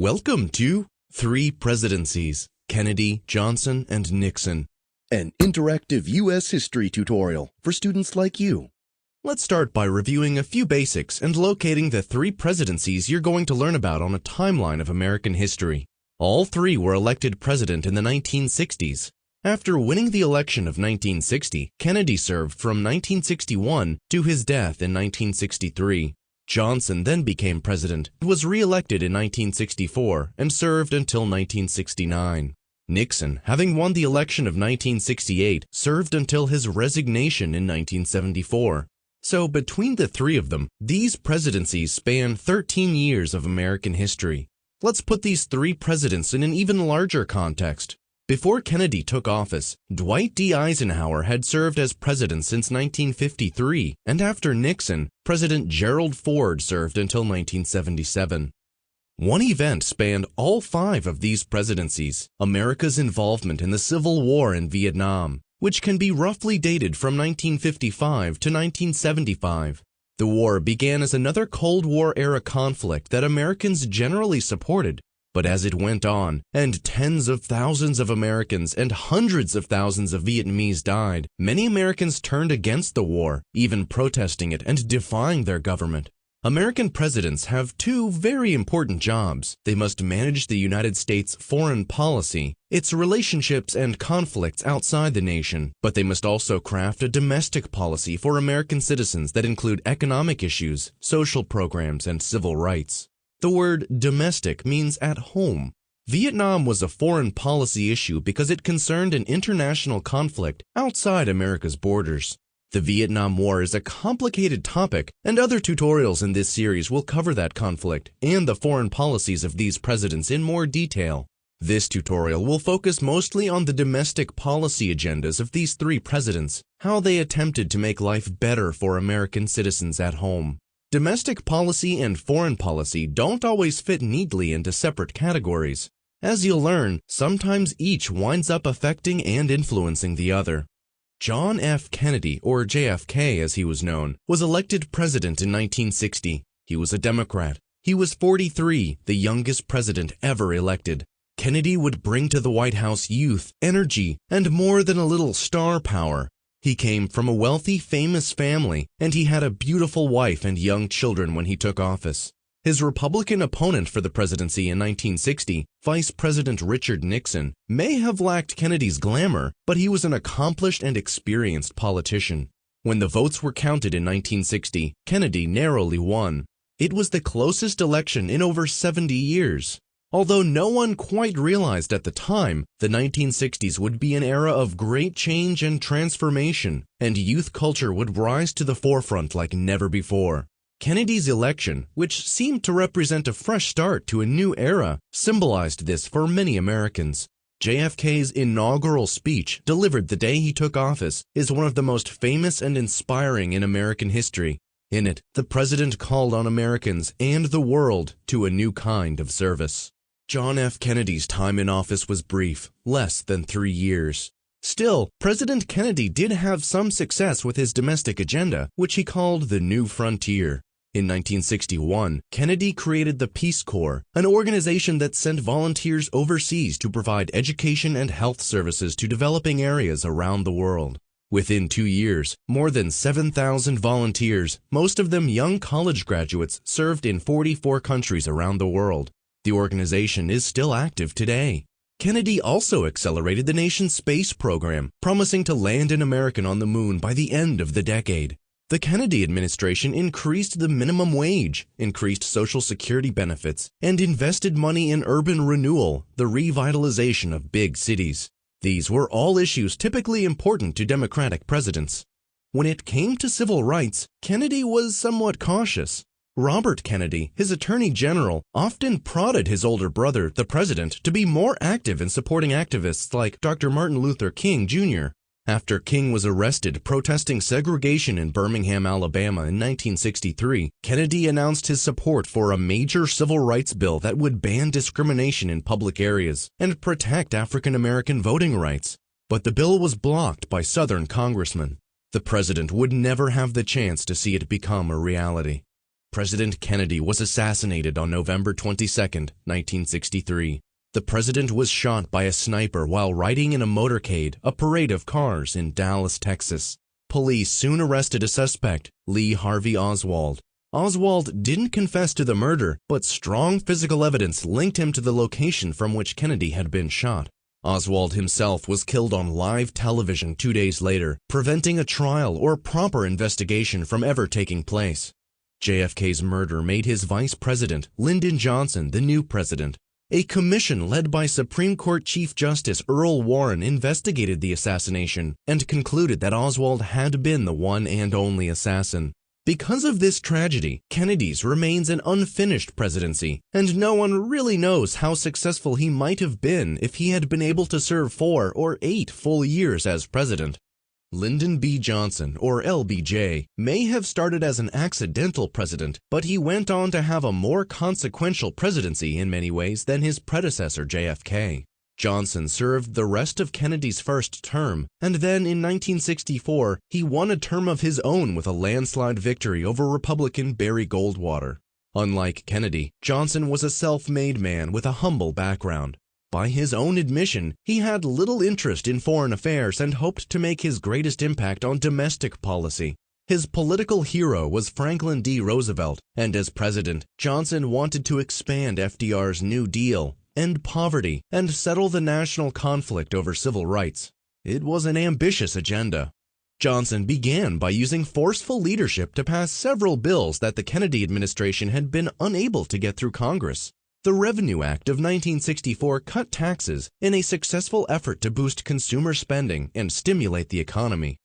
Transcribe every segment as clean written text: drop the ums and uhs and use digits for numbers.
Welcome to Three Presidencies, Kennedy, Johnson, and Nixon, an interactive U.S. history tutorial for students like you. Let's start by reviewing a few basics and locating the three presidencies you're going to learn about on a timeline of American history. All three were elected president in the 1960s. After winning the election of 1960, Kennedy served from 1961 to his death in 1963. Johnson then became president, was re-elected in 1964, and served until 1969. Nixon, having won the election of 1968, served until his resignation in 1974. So between the three of them, these presidencies span 13 years of American history. Let's put these three presidents in an even larger context. Before Kennedy took office, Dwight D. Eisenhower had served as president since 1953, and after Nixon, President Gerald Ford served until 1977. One event spanned all five of these presidencies: America's involvement in the Civil War in Vietnam, which can be roughly dated from 1955 to 1975. The war began as another Cold War-era conflict that Americans generally supported. But as it went on, and tens of thousands of Americans and hundreds of thousands of Vietnamese died, many Americans turned against the war, even protesting it and defying their government. American presidents have two very important jobs. They must manage the United States' foreign policy, its relationships and conflicts outside the nation, but they must also craft a domestic policy for American citizens that include economic issues, social programs, and civil rights. The word domestic means at home. Vietnam was a foreign policy issue because it concerned an international conflict outside America's borders. The Vietnam War is a complicated topic, and other tutorials in this series will cover that conflict and the foreign policies of these presidents in more detail. This tutorial will focus mostly on the domestic policy agendas of these three presidents, how they attempted to make life better for American citizens at home. Domestic policy and foreign policy don't always fit neatly into separate categories. As you'll learn, sometimes each winds up affecting and influencing the other. John F. Kennedy, or JFK as he was known, was elected president in 1960. He was a Democrat. He was 43, the youngest president ever elected. Kennedy would bring to the White House youth, energy, and more than a little star power. He came from a wealthy, famous family, and he had a beautiful wife and young children when he took office. His Republican opponent for the presidency in 1960, Vice President Richard Nixon, may have lacked Kennedy's glamour, but he was an accomplished and experienced politician. When the votes were counted in 1960, Kennedy narrowly won. It was the closest election in over 70 years. Although no one quite realized at the time, the 1960s would be an era of great change and transformation, and youth culture would rise to the forefront like never before. Kennedy's election, which seemed to represent a fresh start to a new era, symbolized this for many Americans. JFK's inaugural speech, delivered the day he took office, is one of the most famous and inspiring in American history. In it, the president called on Americans and the world to a new kind of service. John F. Kennedy's time in office was brief, less than 3 years. Still, President Kennedy did have some success with his domestic agenda, which he called the New Frontier. In 1961, Kennedy created the Peace Corps, an organization that sent volunteers overseas to provide education and health services to developing areas around the world. Within 2 years, more than 7,000 volunteers, most of them young college graduates, served in 44 countries around the world. The organization is still active today. Kennedy also accelerated the nation's space program, promising to land an American on the moon by the end of the decade. The Kennedy administration increased the minimum wage, increased Social Security benefits, and invested money in urban renewal, the revitalization of big cities. These were all issues typically important to Democratic presidents. When it came to civil rights, Kennedy was somewhat cautious. Robert Kennedy, his attorney general, often prodded his older brother, the president, to be more active in supporting activists like Dr. Martin Luther King, Jr. After King was arrested protesting segregation in Birmingham, Alabama in 1963, Kennedy announced his support for a major civil rights bill that would ban discrimination in public areas and protect African American voting rights. But the bill was blocked by Southern congressmen. The president would never have the chance to see it become a reality. President Kennedy was assassinated on November 22, 1963. The president was shot by a sniper while riding in a motorcade, a parade of cars in Dallas, Texas. Police soon arrested a suspect, Lee Harvey Oswald. Oswald didn't confess to the murder, but strong physical evidence linked him to the location from which Kennedy had been shot. Oswald himself was killed on live television 2 days later, preventing a trial or proper investigation from ever taking place. JFK's murder made his vice president, Lyndon Johnson, the new president. A commission led by Supreme Court Chief Justice Earl Warren investigated the assassination and concluded that Oswald had been the one and only assassin. Because of this tragedy, Kennedy's remains an unfinished presidency, and no one really knows how successful he might have been if he had been able to serve 4 or 8 full years as president. Lyndon B. Johnson, or LBJ, may have started as an accidental president, but he went on to have a more consequential presidency in many ways than his predecessor JFK. Johnson served the rest of Kennedy's first term, and then in 1964, he won a term of his own with a landslide victory over Republican Barry Goldwater. Unlike Kennedy, Johnson was a self-made man with a humble background. By his own admission, he had little interest in foreign affairs and hoped to make his greatest impact on domestic policy. His political hero was Franklin D. Roosevelt, and as president, Johnson wanted to expand FDR's New Deal, end poverty, and settle the national conflict over civil rights. It was an ambitious agenda. Johnson began by using forceful leadership to pass several bills that the Kennedy administration had been unable to get through Congress. The Revenue Act of 1964 cut taxes in a successful effort to boost consumer spending and stimulate the economy.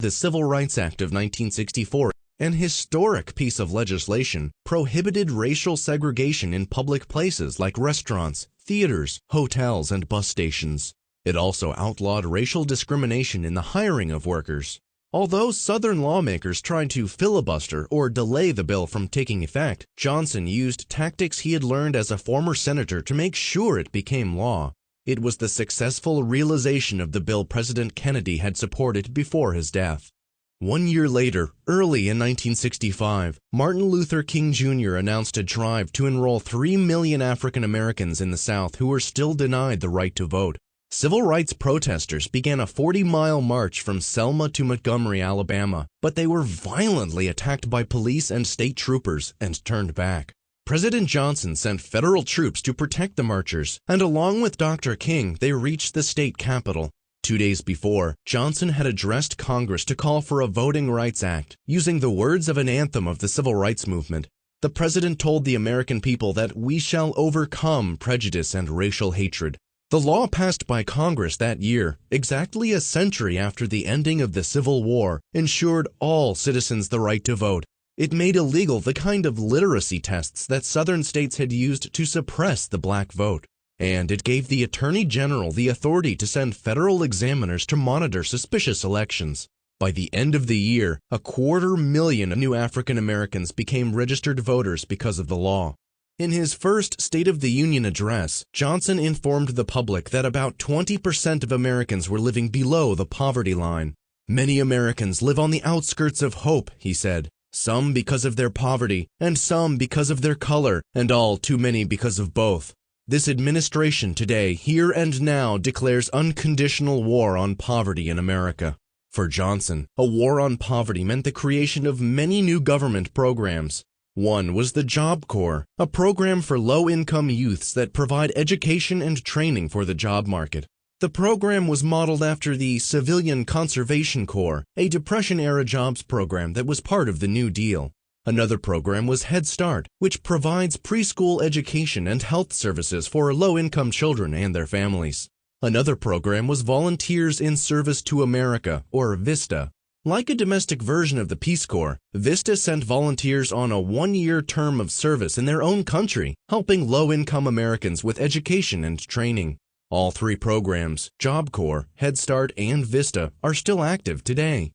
The Civil Rights Act of 1964, an historic piece of legislation, prohibited racial segregation in public places like restaurants, theaters, hotels, and bus stations. It also outlawed racial discrimination in the hiring of workers. Although Southern lawmakers tried to filibuster or delay the bill from taking effect, Johnson used tactics he had learned as a former senator to make sure it became law. It was the successful realization of the bill President Kennedy had supported before his death. 1 year later, early in 1965, Martin Luther King Jr. announced a drive to enroll 3 million African Americans in the South who were still denied the right to vote. Civil rights protesters began a 40-mile march from Selma to Montgomery, Alabama, but they were violently attacked by police and state troopers and turned back. President Johnson sent federal troops to protect the marchers, and along with Dr. King, they reached the state capitol. 2 days before, Johnson had addressed Congress to call for a Voting Rights Act, using the words of an anthem of the civil rights movement. The president told the American people that we shall overcome prejudice and racial hatred. The law passed by Congress that year, exactly a century after the ending of the Civil War, ensured all citizens the right to vote. It made illegal the kind of literacy tests that Southern states had used to suppress the black vote. And it gave the Attorney General the authority to send federal examiners to monitor suspicious elections. By the end of the year, 250,000 new African Americans became registered voters because of the law. In his first State of the Union address, Johnson informed the public that about 20% of Americans were living below the poverty line. Many Americans live on the outskirts of hope, he said, some because of their poverty, and some because of their color, and all too many because of both. This administration today, here and now, declares unconditional war on poverty in America. For Johnson, a war on poverty meant the creation of many new government programs. One was the Job Corps, a program for low-income youths that provide education and training for the job market. The program was modeled after the Civilian Conservation Corps, a Depression-era jobs program that was part of the New Deal. Another program was Head Start, which provides preschool education and health services for low-income children and their families. Another program was Volunteers in Service to America, or VISTA. Like a domestic version of the Peace Corps, VISTA sent volunteers on a 1-year term of service in their own country, helping low-income Americans with education and training. All 3 programs, Job Corps, Head Start, and VISTA, are still active today.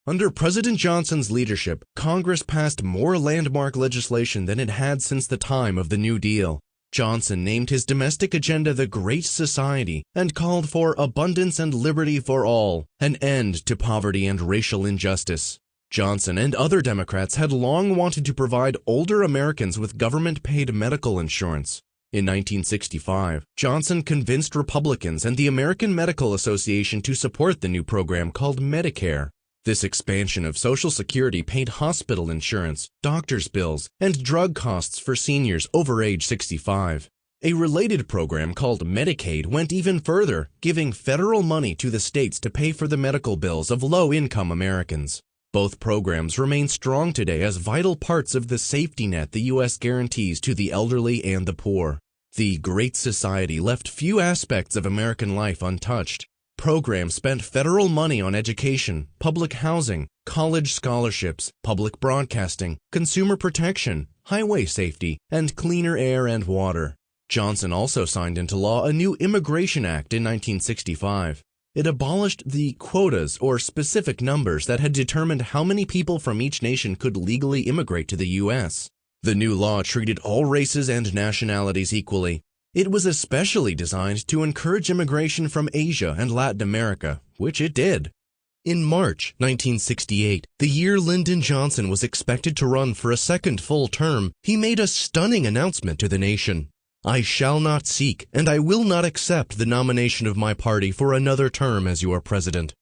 Under President Johnson's leadership, Congress passed more landmark legislation than it had since the time of the New Deal. Johnson named his domestic agenda the Great Society and called for abundance and liberty for all, an end to poverty and racial injustice. Johnson and other Democrats had long wanted to provide older Americans with government-paid medical insurance. In 1965, Johnson convinced Republicans and the American Medical Association to support the new program called Medicare. This expansion of Social Security paid hospital insurance, doctor's bills, and drug costs for seniors over age 65. A related program called Medicaid went even further, giving federal money to the states to pay for the medical bills of low-income Americans. Both programs remain strong today as vital parts of the safety net the U.S. guarantees to the elderly and the poor. The Great Society left few aspects of American life untouched. Programs spent federal money on education, public housing, college scholarships, public broadcasting, consumer protection, highway safety, and cleaner air and water. Johnson also signed into law a new Immigration Act in 1965. It abolished the quotas or specific numbers that had determined how many people from each nation could legally immigrate to the U.S. The new law treated all races and nationalities equally. It was especially designed to encourage immigration from Asia and Latin America, which it did. In March 1968, the year Lyndon Johnson was expected to run for a second full term, he made a stunning announcement to the nation. "I shall not seek, and I will not accept the nomination of my party for another term as your president."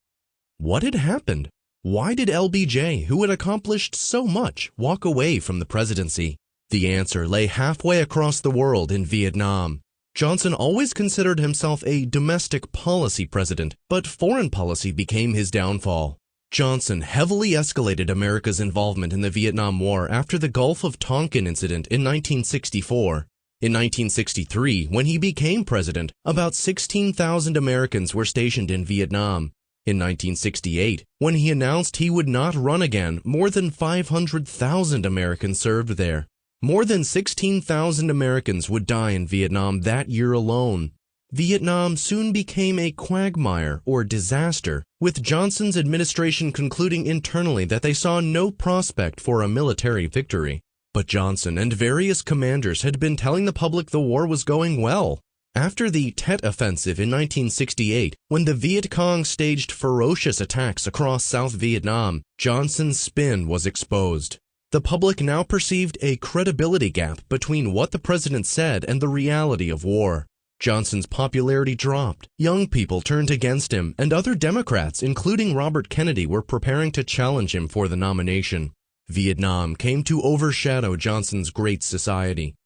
What had happened? Why did LBJ, who had accomplished so much, walk away from the presidency? The answer lay halfway across the world in Vietnam. Johnson always considered himself a domestic policy president, but foreign policy became his downfall. Johnson heavily escalated America's involvement in the Vietnam War after the Gulf of Tonkin incident in 1964. In 1963, when he became president, about 16,000 Americans were stationed in Vietnam. In 1968, when he announced he would not run again, more than 500,000 Americans served there. More than 16,000 Americans would die in Vietnam that year alone. Vietnam soon became a quagmire or disaster, with Johnson's administration concluding internally that they saw no prospect for a military victory. But Johnson and various commanders had been telling the public the war was going well. After the Tet Offensive in 1968, when the Viet Cong staged ferocious attacks across South Vietnam, Johnson's spin was exposed. The public now perceived a credibility gap between what the president said and the reality of war. Johnson's popularity dropped, young people turned against him, and other Democrats, including Robert Kennedy, were preparing to challenge him for the nomination. Vietnam came to overshadow Johnson's Great Society.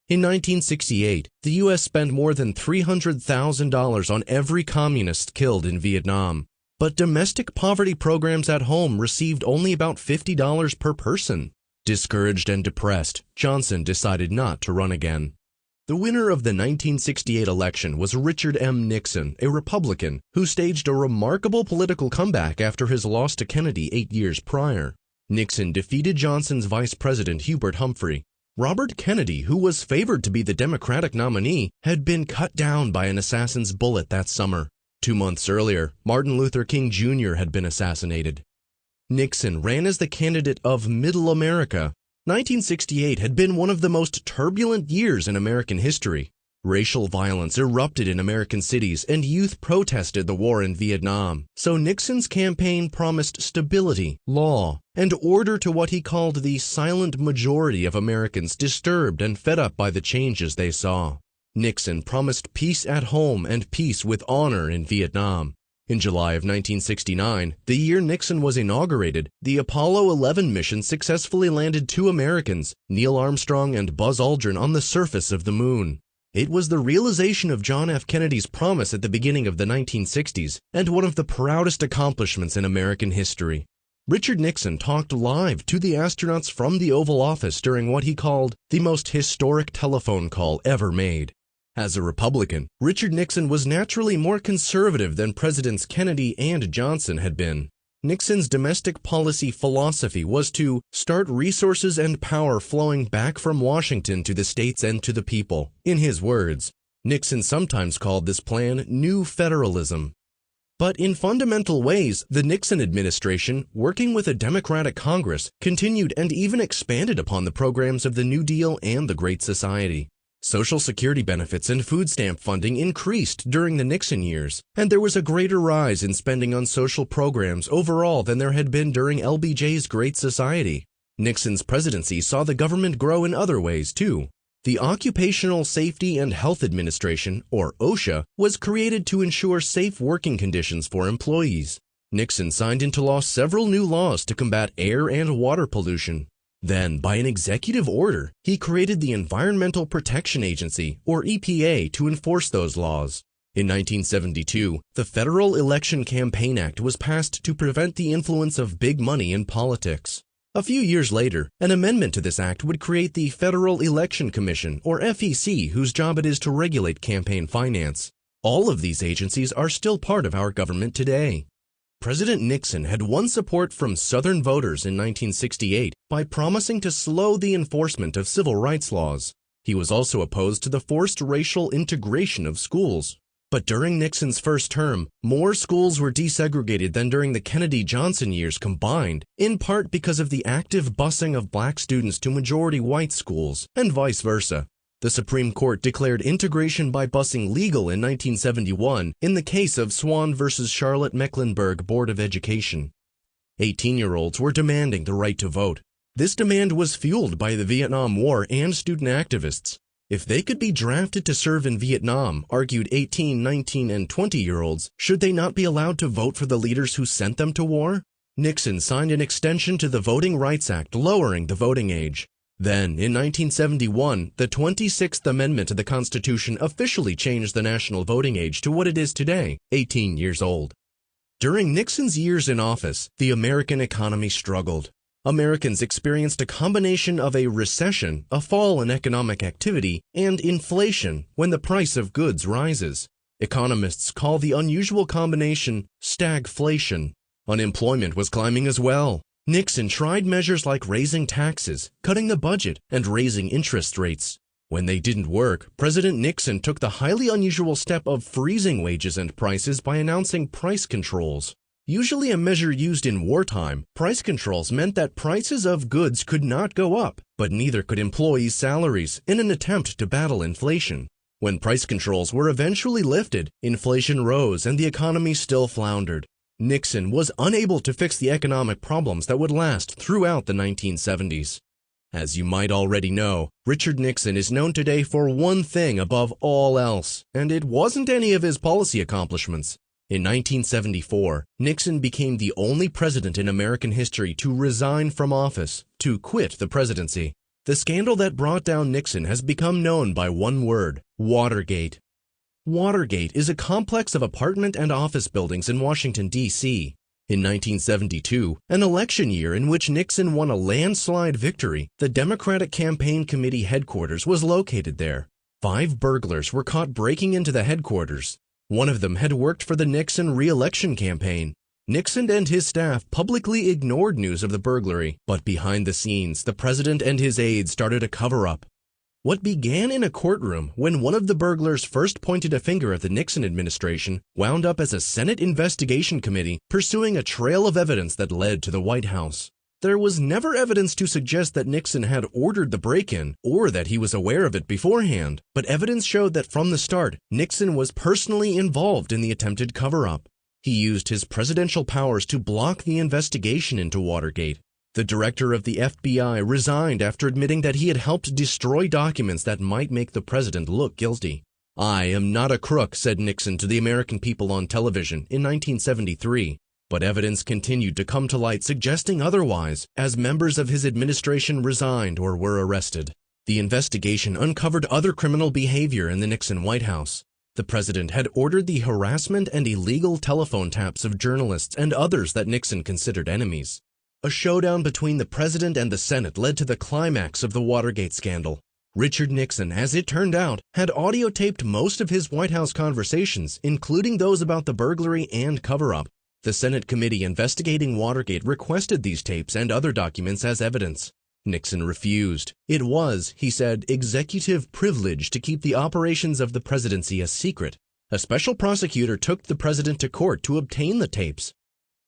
In 1968, the U.S. spent more than $300,000 on every communist killed in Vietnam. But domestic poverty programs at home received only about $50 per person. Discouraged and depressed, Johnson decided not to run again. The winner of the 1968 election was Richard M. Nixon, a Republican, who staged a remarkable political comeback after his loss to Kennedy 8 years prior. Nixon defeated Johnson's Vice President Hubert Humphrey. Robert Kennedy, who was favored to be the Democratic nominee, had been cut down by an assassin's bullet that summer. 2 months earlier, Martin Luther King Jr. had been assassinated. Nixon ran as the candidate of Middle America. 1968 had been one of the most turbulent years in American history. Racial violence erupted in American cities and youth protested the war in Vietnam. So Nixon's campaign promised stability, law, and order to what he called the silent majority of Americans disturbed and fed up by the changes they saw. Nixon promised peace at home and peace with honor in Vietnam. In July of 1969, the year Nixon was inaugurated, the Apollo 11 mission successfully landed 2 Americans, Neil Armstrong and Buzz Aldrin, on the surface of the moon. It was the realization of John F. Kennedy's promise at the beginning of the 1960s, and one of the proudest accomplishments in American history. Richard Nixon talked live to the astronauts from the Oval Office during what he called the most historic telephone call ever made. As a Republican, Richard Nixon was naturally more conservative than Presidents Kennedy and Johnson had been. Nixon's domestic policy philosophy was to start resources and power flowing back from Washington to the states and to the people. In his words, Nixon sometimes called this plan New Federalism. But in fundamental ways, the Nixon administration, working with a Democratic Congress, continued and even expanded upon the programs of the New Deal and the Great Society. Social Security benefits and food stamp funding increased during the Nixon years, and there was a greater rise in spending on social programs overall than there had been during LBJ's Great Society. Nixon's presidency saw the government grow in other ways, too. The Occupational Safety and Health Administration, or OSHA, was created to ensure safe working conditions for employees. Nixon signed into law several new laws to combat air and water pollution. Then, by an executive order, he created the Environmental Protection Agency, or EPA, to enforce those laws. In 1972, the Federal Election Campaign Act was passed to prevent the influence of big money in politics. A few years later, an amendment to this act would create the Federal Election Commission, or FEC, whose job it is to regulate campaign finance. All of these agencies are still part of our government today. President Nixon had won support from Southern voters in 1968 by promising to slow the enforcement of civil rights laws. He was also opposed to the forced racial integration of schools. But during Nixon's first term, more schools were desegregated than during the Kennedy-Johnson years combined, in part because of the active busing of black students to majority white schools, and vice versa. The Supreme Court declared integration by busing legal in 1971 in the case of Swan v. Charlotte-Mecklenburg Board of Education. 18-year-olds were demanding the right to vote. This demand was fueled by the Vietnam War and student activists. If they could be drafted to serve in Vietnam, argued 18, 19, and 20-year-olds, should they not be allowed to vote for the leaders who sent them to war? Nixon signed an extension to the Voting Rights Act lowering the voting age. Then, in 1971, the 26th Amendment to the Constitution officially changed the national voting age to what it is today, 18 years old. During Nixon's years in office, the American economy struggled. Americans experienced a combination of a recession, a fall in economic activity, and inflation when the price of goods rises. Economists call the unusual combination stagflation. Unemployment was climbing as well. Nixon tried measures like raising taxes, cutting the budget, and raising interest rates. When they didn't work, President Nixon took the highly unusual step of freezing wages and prices by announcing price controls. Usually a measure used in wartime, price controls meant that prices of goods could not go up, but neither could employees' salaries, in an attempt to battle inflation. When price controls were eventually lifted, inflation rose and the economy still floundered. Nixon was unable to fix the economic problems that would last throughout the 1970s. As you might already know, Richard Nixon is known today for one thing above all else, and it wasn't any of his policy accomplishments. In 1974, Nixon became the only president in American history to resign from office, to quit the presidency. The scandal that brought down Nixon has become known by one word: Watergate. Watergate is a complex of apartment and office buildings in Washington, D.C. In 1972, an election year in which Nixon won a landslide victory, the Democratic Campaign Committee headquarters was located there. 5 burglars were caught breaking into the headquarters. One of them had worked for the Nixon re-election campaign. Nixon and his staff publicly ignored news of the burglary, but behind the scenes, the president and his aides started a cover-up. What began in a courtroom when one of the burglars first pointed a finger at the Nixon administration wound up as a Senate investigation committee pursuing a trail of evidence that led to the White House. There was never evidence to suggest that Nixon had ordered the break-in or that he was aware of it beforehand, but evidence showed that from the start, Nixon was personally involved in the attempted cover-up. He used his presidential powers to block the investigation into Watergate. The director of the FBI resigned after admitting that he had helped destroy documents that might make the president look guilty. "I am not a crook," said Nixon to the American people on television in 1973. But evidence continued to come to light suggesting otherwise, as members of his administration resigned or were arrested. The investigation uncovered other criminal behavior in the Nixon White House. The president had ordered the harassment and illegal telephone taps of journalists and others that Nixon considered enemies. A showdown between the president and the Senate led to the climax of the Watergate scandal. Richard Nixon, as it turned out, had audio-taped most of his White House conversations, including those about the burglary and cover-up. The Senate committee investigating Watergate requested these tapes and other documents as evidence. Nixon refused. It was, he said, executive privilege to keep the operations of the presidency a secret. A special prosecutor took the president to court to obtain the tapes.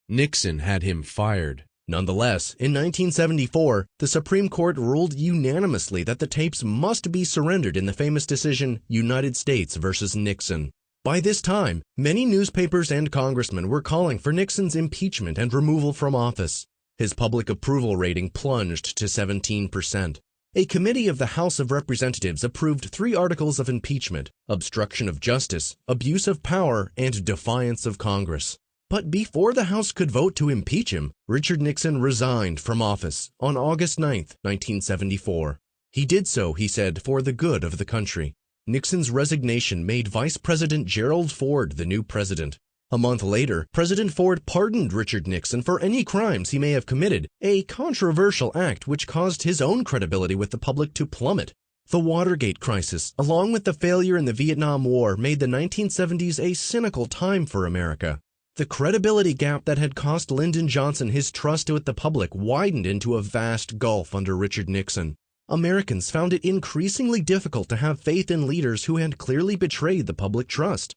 Nixon had him fired. Nonetheless, in 1974, the Supreme Court ruled unanimously that the tapes must be surrendered in the famous decision United States versus Nixon. By this time, many newspapers and congressmen were calling for Nixon's impeachment and removal from office. His public approval rating plunged to 17%. A committee of the House of Representatives approved 3 articles of impeachment: obstruction of justice, abuse of power, and defiance of Congress. But before the House could vote to impeach him, Richard Nixon resigned from office on August 9, 1974. He did so, he said, for the good of the country. Nixon's resignation made Vice President Gerald Ford the new president. A month later, President Ford pardoned Richard Nixon for any crimes he may have committed, a controversial act which caused his own credibility with the public to plummet. The Watergate crisis, along with the failure in the Vietnam War, made the 1970s a cynical time for America. The credibility gap that had cost Lyndon Johnson his trust with the public widened into a vast gulf under Richard Nixon. Americans found it increasingly difficult to have faith in leaders who had clearly betrayed the public trust.